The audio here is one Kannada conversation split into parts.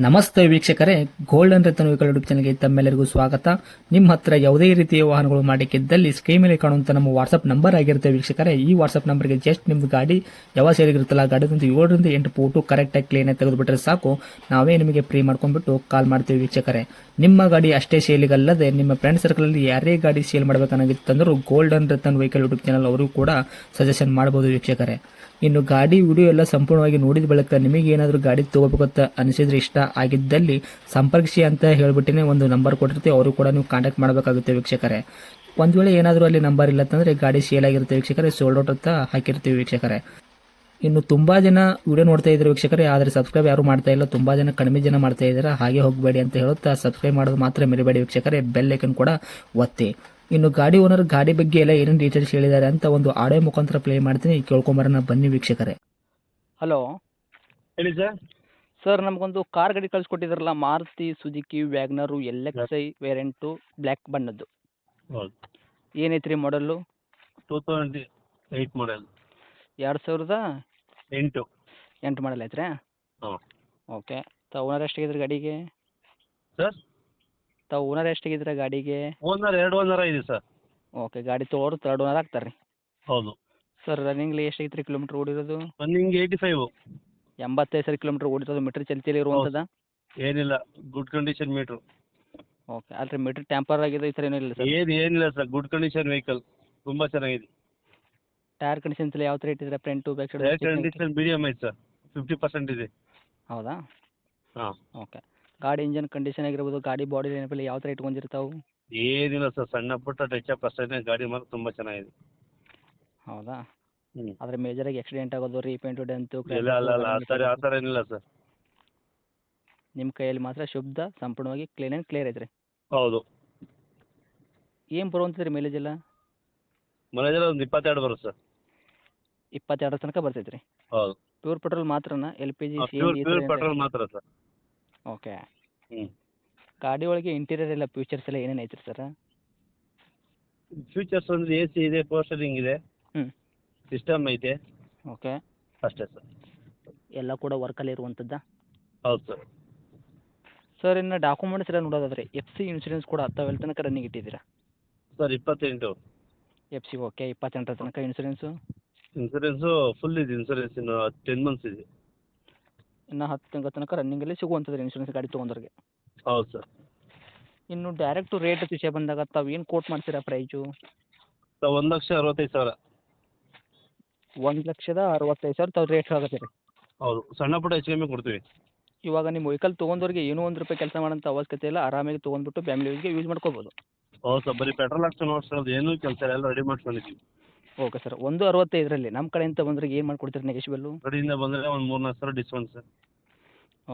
ನಮಸ್ತೆ ವೀಕ್ಷಕರೇ, ಗೋಲ್ಡನ್ ರತನ್ ವೆಹಿಕಲ್ ಯೂಟ್ಯೂಬ್ ಚಾನಲ್ಗೆ ತಮ್ಮೆಲ್ಲರಿಗೂ ಸ್ವಾಗತ. ನಿಮ್ಮ ಹತ್ರ ಯಾವುದೇ ರೀತಿಯ ವಾಹನಗಳು ಮಾಡಿಕ್ಕಿದ್ದಲ್ಲಿ ಸ್ಕ್ರೀನ್ ಮೇಲೆ ಕಾಣುವಂತ ನಮ್ಮ ವಾಟ್ಸ್ಆಪ್ ನಂಬರ್ ಆಗಿರುತ್ತೆ ವೀಕ್ಷಕರೇ. ಈ ವಾಟ್ಸ್ಆಪ್ ನಂಬರ್ಗೆ ಜಸ್ಟ್ ನಿಮ್ದು ಗಾಡಿ ಯಾವ ಸೇರಿಗಿರುತ್ತಲ್ಲ ಗಾಡಿದಂತ 7ರಿಂದ 8 ಫೋಟೋ ಕರೆಕ್ಟಾಗಿ ಕ್ಲೀನ್ ಆಗಿ ತೆಗೆದುಬಿಟ್ರೆ ಸಾಕು, ನಾವೇ ನಿಮಗೆ ಫ್ರೀ ಮಾಡ್ಕೊಂಡ್ಬಿಟ್ಟು ಕಾಲ್ ಮಾಡ್ತೀವಿ ವೀಕ್ಷಕರೇ. ನಿಮ್ಮ ಗಾಡಿ ಅಷ್ಟೇ ಸೇಲಿಗಲ್ಲದೆ ನಿಮ್ಮ ಫ್ರೆಂಡ್ ಸರ್ಕಲ್ ಅಲ್ಲಿ ಯಾರೇ ಗಾಡಿ ಸೇಲ್ ಮಾಡಬೇಕನ್ನಾಗಿತ್ತಂದ್ರೂ golden Ratan vehicle YouTube channel ಅವರು ಕೂಡ ಸಜೆಷನ್ ಮಾಡಬಹುದು ವೀಕ್ಷಕರೇ. ಇನ್ನು ಗಾಡಿ ವಿಡಿಯೋ ಎಲ್ಲ ಸಂಪೂರ್ಣವಾಗಿ ನೋಡಿದ ಬಳಿಕ ನಿಮಗೆ ಏನಾದರೂ ಗಾಡಿ ತಗೋಬೇಕಂತ ಅನಿಸಿದ್ರೆ, ಇಷ್ಟ ಆಗಿದ್ದಲ್ಲಿ ಸಂಪರ್ಕಿಸಿ ಅಂತ ಹೇಳ್ಬಿಟ್ಟಿನೇ ಒಂದು ನಂಬರ್ ಕೊಟ್ಟಿರ್ತೀವಿ, ಅವರು ಕೂಡ ನೀವು ಕಾಂಟ್ಯಾಕ್ಟ್ ಮಾಡಬೇಕಾಗುತ್ತೆ ವೀಕ್ಷಕರೇ. ಒಂದು ವೇಳೆ ಏನಾದರೂ ಅಲ್ಲಿ ನಂಬರ್ ಇಲ್ಲ ಅಂತಂದರೆ ಗಾಡಿ ಸೇಲ್ ಆಗಿರುತ್ತೆ ವೀಕ್ಷಕರೇ, ಸೋಲ್ಡ್ ಔಟ್ ಅಂತ ಹಾಕಿರ್ತೀವಿ ವೀಕ್ಷಕರೇ. ಇನ್ನು ತುಂಬ ಜನ ವಿಡಿಯೋ ನೋಡ್ತಾ ಇದ್ದಾರೆ ವೀಕ್ಷಕರೇ, ಆದರೆ ಸಬ್ಸ್ಕ್ರೈಬ್ ಯಾರು ಮಾಡ್ತಾ ಇಲ್ಲ, ತುಂಬ ಜನ ಕಡಿಮೆ ಜನ ಮಾಡ್ತಾ ಇದ್ದಾರೆ. ಹಾಗೆ ಹೋಗಬೇಡಿ ಅಂತ ಹೇಳುತ್ತಾ ಸಬ್ಸ್ಕ್ರೈಬ್ ಮಾಡೋದು ಮಾತ್ರ ಮರಿಬೇಡಿ ವೀಕ್ಷಕರೇ, ಬೆಲ್ ಐಕನ್ ಕೂಡ ಒತ್ತಿ. ಇನ್ನು ಗಾಡಿ ಓನರ್ ಗಾಡಿ ಬಗ್ಗೆ ಎಲ್ಲ ಏನೇನು ಡೀಟೇಲ್ಸ್ ಹೇಳಿದ್ದಾರೆ ಅಂತ ಒಂದು ಆಡಿಯೋ ಮುಖಾಂತರ ಪ್ಲೇ ಮಾಡ್ತೀನಿ, ಕೇಳ್ಕೊಂಬರೋಣ ಬನ್ನಿ ವೀಕ್ಷಕರೇ. ಹಲೋ ಹೇಳಿ ಸರ್. ಸರ್, ನಮಗೊಂದು ಕಾರ್ ಗಾಡಿ ಕಳಿಸ್ಕೊಟ್ಟಿದ್ರಲ್ಲ, Maruti Suzuki WagonR LXi variant black ಬಣ್ಣದ್ದು, ಹೌದು. ಏನೈತ್ರಿ ಮಾಡಲ್ಲು? 2008 ಮಾಡೆಲ್. 2008 ಮಾಡಲ್ ಐತ್ರಿ? ಹಾಂ. ಓಕೆ. ತಾವು ಓನರ್ ಎಷ್ಟಾಗಿದ್ರಿ ಗಾಡಿಗೆ? ಸರ್, ತಾವು ಓನರ್ ಎಷ್ಟಾಗಿದ್ರೆ ಗಾಡಿಗೆ? ಎರಡು ಓನರ್ ಇದೆ ಸರ್. ಓಕೆ. ಗಾಡಿ ತೊಗೊಳೋರು ತರ್ಡ್ ಓನರ್ ಆಗ್ತಾರೆ ರೀ? ಹೌದು. ಸರ್, ರನ್ನಿಂಗ್ಲಿ ಎಷ್ಟಾಗಿತ್ತು ರೀ ಕಿಲೋಮೀಟ್ರ್ ಓಡಿರೋದು? ರನ್ನಿಂಗ್ 85. 85 ಕಿಲೋಮೀಟ್ರ್ ಓಡಿರೋದು. ಮೀಟ್ರ್ ಚಲ್ತಿಯಲ್ಲಿ ಇರುವಂಥದ್ದು? ಏನಿಲ್ಲ, ಗುಡ್ ಕಂಡೀಷನ್ ಮೀಟ್ರು. ಓಕೆ. ಅಲ್ರಿ ಮೀಟ್ರ್ ಟ್ಯಾಂಪರ್ ಆಗಿದೆ ಈ ಥರ ಏನೂ ಇಲ್ಲ ಸರ್? ಏನಿಲ್ಲ ಸರ್, ಗುಡ್ ಕಂಡೀಷನ್ ವೆಹಿಕಲ್, ತುಂಬ ಚೆನ್ನಾಗಿದೆ. ಟೈರ್ ಕಂಡೀಷನ್ಸ್ ಎಲ್ಲ ಯಾವ ಥರ ಇಟ್ಟಿದ್ರೆ? Front back air side? Condition medium ಐತೆ ಸರ್, 50% ಇದೆ. ಹೌದಾ? ಹಾಂ. ಓಕೆ. ಗಾಡಿ ಇಂಜನ್ ಕಂಡೀಷನ್ ಆಗಿರ್ಬೋದು, ಗಾಡಿ ಬಾಡಿ ಏನಪ್ಪ ಯಾವ ಥರ ಇಟ್ಕೊಂಡಿರ್ತಾವೆ? ಏನಿಲ್ಲ ಸರ್, ಸಣ್ಣ ಪುಟ್ಟ ಟಚ್ ಅಪ್ ಅಷ್ಟೇ. ಗಾಡಿ ಮಾತ್ರ ತುಂಬ ಚೆನ್ನಾಗಿದೆ. ಹೌದಾ? ಹ್ಞೂ. ಆದರೆ ಮೇಜರಾಗಿ ಆಕ್ಸಿಡೆಂಟ್ ಆಗೋದು, ರೀಪೇಂಟು, ಡೆಂತು, ಇಲ್ಲ ಆ ಥರ ಏನಿಲ್ಲ ಸರ್. ನಿಮ್ಮ ಕೈಯಲ್ಲಿ ಮಾತ್ರ ಶುದ್ಧ, ಸಂಪೂರ್ಣವಾಗಿ ಕ್ಲೀನ್ ಆ್ಯಂಡ್ ಕ್ಲಿಯರ್ ಐತ್ರಿ? ಹೌದು. ಏನು ಬರುವಂಥದ್ದು ರೀ ಮೈಲೇಜ್ ಎಲ್ಲ? ಮನೇಜಲ್ಲಿ ಒಂದು 22 ಬರುತ್ತೆ ಸರ್. 22 ತನಕ ಬರ್ತೈತೆ ರೀ? ಹೌದು. ಪ್ಯೂರ್ ಪೆಟ್ರೋಲ್ ಮಾತ್ರನಾ? LPG, pure CNG? ಪೆಟ್ರೋಲ್ ಮಾತ್ರ ಸರ್. ಓಕೆ. ಹ್ಞೂ. ಗಾಡಿ ಒಳಗೆ ಇಂಟೀರಿಯರ್ ಎಲ್ಲ ಫ್ಯೂಚರ್ಸ್ ಎಲ್ಲ ಏನೇನು ಐತ್ರಿ ಸರ್? ಫ್ಯೂಚರ್ಸ್ ಅಂದರೆ AC ಇದೆ, ಪೋಸ್ಟರಿಂಗ್ ಇದೆ, ಹ್ಞೂ. ಸಿಸ್ಟಮ್ ಐತೆ, ಓಕೆ. ಅಷ್ಟೇ ಸರ್. ಎಲ್ಲ ಕೂಡ ವರ್ಕಲ್ಲಿ ಇರುವಂಥದ್ದಾ? ಹೌದು ಸರ್. ಸರ್, ಇನ್ನು ಡಾಕ್ಯುಮೆಂಟ್ಸ್ ಎಲ್ಲ ನೋಡೋದಾದ್ರೆ FC ಇನ್ಶೂರೆನ್ಸ್ ಕೂಡ ಹತ್ತಾವೆಲ್ಲ ತನಕ ರನ್ನಿಂಗ್ ಇಟ್ಟಿದ್ದೀರಾ? ಸರ್ 28. FC okay. 28 ತನಕ ಇನ್ಶೂರೆನ್ಸು? ಇನ್ಸೂರೆನ್ಸು ಫುಲ್ ಇದೆ. ಇನ್ಸೂರೆನ್ಸ್ ಇನ್ನು 10 ಮಂತ್ಸ್ ಇದೆ. ಇನ್ನು 10 ತಿಂಗಳ ತನಕ ರನ್ನಿಂಗಲ್ಲಿ ಸಿಗುವಂಥದ್ದು ಇನ್ಶೂರೆನ್ಸ್ ಗಾಡಿ ತೊಗೊಂಡ್ರಿಗೆ? ಹೌದು ಸರ್. ಇನ್ನು ಡೈರೆಕ್ಟು ರೇಟ್ ವಿಷಯ ಬಂದಾಗ ತಾವು ಏನು ಕೋಟ್ ಮಾಡ್ತೀರಾ ಪ್ರೈಜು? ಸರ್ 1,65,000. 1,65,000 ತಾವು ರೇಟ್ ಆಗತ್ತೆ ರೀ? ಹೌದು, ಸಣ್ಣ ಪುಟ್ಟ ಹೆಚ್ಚು ಕಮ್ಮಿ ಕೊಡ್ತೀವಿ. ಇವಾಗ ನಿಮ್ಮ ವೆಹಿಕಲ್ ತೊಗೊಂಡವ್ರಿಗೆ ಏನೂ ₹1 ಕೆಲಸ ಮಾಡೋಂಥ ಅವಶ್ಯಕತೆ ಇಲ್ಲ, ಆರಾಮಾಗಿ ತೊಗೊಂಡ್ಬಿಟ್ಟು ಫ್ಯಾಮಿಲಿ ಯೂಸ್ಗೆ ಯೂಸ್ ಮಾಡ್ಕೋಬೋದು? ಹೌದು ಸರ್, ಬರೀ ಪೆಟ್ರೋಲ್ ಹಾಕ್ಸ್ಕೊಂಡು ಓಡಿಸೋದು, ಏನೂ ಕೆಲಸ ಇಲ್ಲ, ಎಲ್ಲ ರೆಡಿ ಮಾಡ್ಕೊಂಡಿದ್ದೀವಿ. Okay sir. 1,65,000ರಲ್ಲಿ ನಮ್ಮ ಕಡೆಯಿಂದ ಬಂದ್ರೆ ಏನು ಮಾಡ್ಕೊಡ್ತೀರಿ ನೆಗೆಶಿಬಲ್ಲು? ಕಡೆಯಿಂದ ಬಂದರೆ ಒಂದು 3-4 ಸಾವಿರ ಡಿಸ್ಕೌಂಟ್ ಸರ್.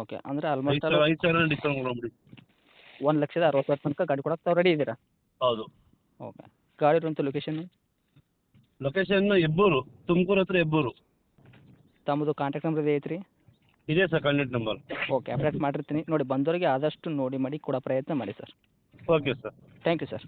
ಓಕೆ. ಅಂದರೆ ಆಲ್ಮೋಸ್ಟ್ 5,000 ಡಿಸ್ಕೌಂಟ್ ಕೊಡೋಬಿಡಿ. 1,60,000 ತನಕ ಗಾಡಿ ಕೊಡಕ್ಕೆ ತಾವು ರೆಡಿ ಇದ್ದೀರಾ? ಹೌದು. ಓಕೆ. ಗಾಡಿ ಇರುವಂಥ ಲೊಕೇಶನ್ನು? ಲೊಕೇಶನ್ ಹೆಬ್ಬೂರು, ತುಮಕೂರು ಹತ್ರ ಹೆಬ್ಬೂರು. ತಮ್ಮದು ಕಾಂಟ್ಯಾಕ್ಟ್ ನಂಬರ್ ಇದೆ ಐತ್ರಿ? ಇದೆ sir, contact number. Okay. Update ಮಾಡಿರ್ತೀನಿ ನೋಡಿ, ಬಂದವರಿಗೆ ಆದಷ್ಟು ನೋಡಿ ಮಾಡಿ ಕೊಡೋ ಪ್ರಯತ್ನ ಮಾಡಿ ಸರ್. Okay sir. Thank you sir.